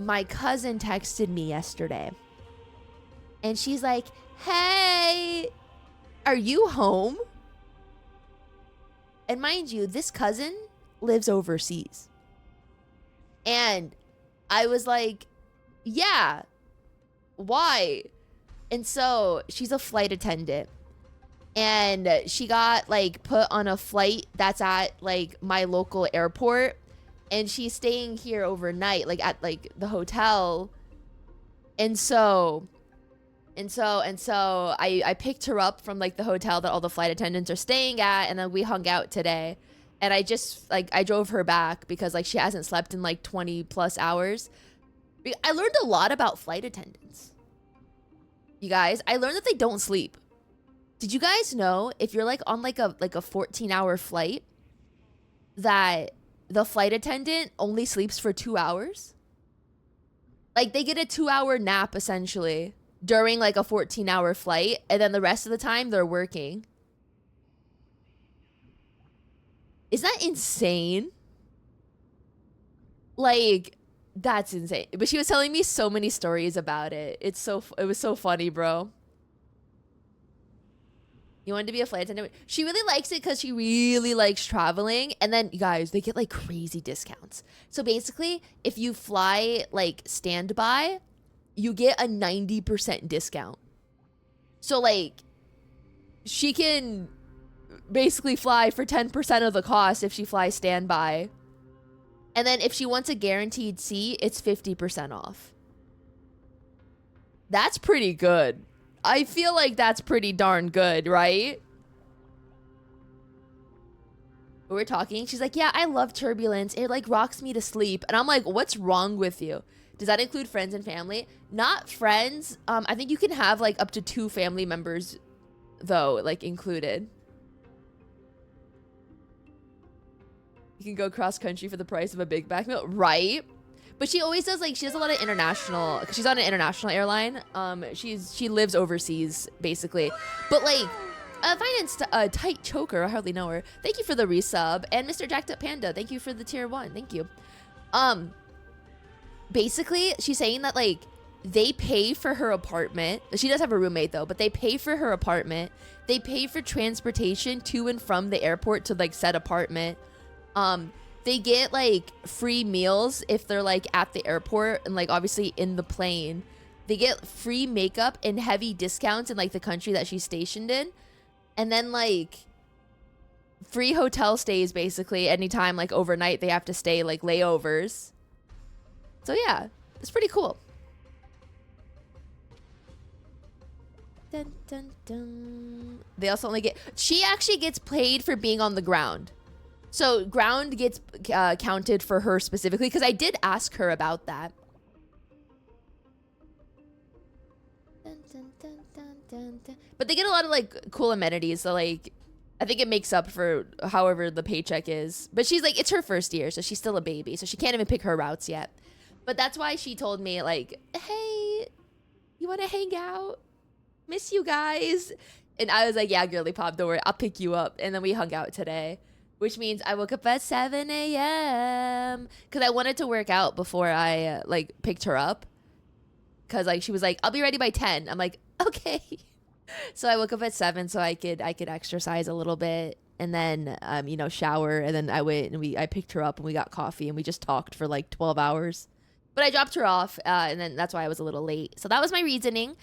my cousin texted me yesterday. And she's like, hey, are you home? And mind you, this cousin lives overseas. And I was like, yeah, why? And so she's a flight attendant. And she got like put on a flight that's at like my local airport. And she's staying here overnight, like at like the hotel. And so I picked her up from like the hotel that all the flight attendants are staying at, and then we hung out today. And I just like I drove her back because like she hasn't slept in like 20 plus hours. I learned a lot about flight attendants. You guys, I learned that they don't sleep. Did you guys know if you're like on like a 14-hour flight that the flight attendant only sleeps for 2 hours? Like they get a 2-hour nap essentially during like a 14-hour flight, and then the rest of the time they're working. Is that insane? Like, that's insane. But she was telling me so many stories about it. It was so funny, bro. You wanted to be a flight attendant? She really likes it because she really likes traveling. And then, you guys, they get like crazy discounts. So basically, if you fly like standby, you get a 90% discount. So like, she can basically fly for 10% of the cost if she flies standby. And then if she wants a guaranteed seat, it's 50% off. That's pretty good. I feel like that's pretty darn good, right? We're talking. She's like, yeah, I love turbulence. It like rocks me to sleep. And I'm like, what's wrong with you? Does that include friends and family? Not friends. I think you can have like up to 2 family members though, like included. You can go cross country for the price of a Big Mac meal, right? But she always does like, she does a lot of international, because she's on an international airline. She lives overseas basically. But like, Finance Tight Choker, I hardly know her. Thank you for the resub. And Mr. Jacked Up Panda, thank you for the tier 1. Thank you. Basically, she's saying that like they pay for her apartment. She does have a roommate though, but they pay for her apartment. They pay for transportation to and from the airport to like said apartment. They get like free meals if they're like at the airport and like obviously in the plane. They get free makeup and heavy discounts in like the country that she's stationed in. And then like free hotel stays basically anytime like overnight they have to stay, like layovers. So yeah, it's pretty cool. Dun, dun, dun. They also only get, she actually gets paid for being on the ground. So ground gets counted for her specifically, because I did ask her about that. Dun, dun, dun, dun, dun, dun. But they get a lot of like cool amenities. So like, I think it makes up for however the paycheck is. But she's like, it's her first year, so she's still a baby. So she can't even pick her routes yet. But that's why she told me like, hey, you want to hang out? Miss you guys. And I was like, yeah, girly pop, don't worry, I'll pick you up. And then we hung out today. Which means I woke up at 7 a.m. because I wanted to work out before I like picked her up. Because like she was like, I'll be ready by 10. I'm like, okay. So I woke up at 7 so I could exercise a little bit and then you know, shower, and then I went and I picked her up and we got coffee and we just talked for like 12 hours. But I dropped her off and then that's why I was a little late. So that was my reasoning.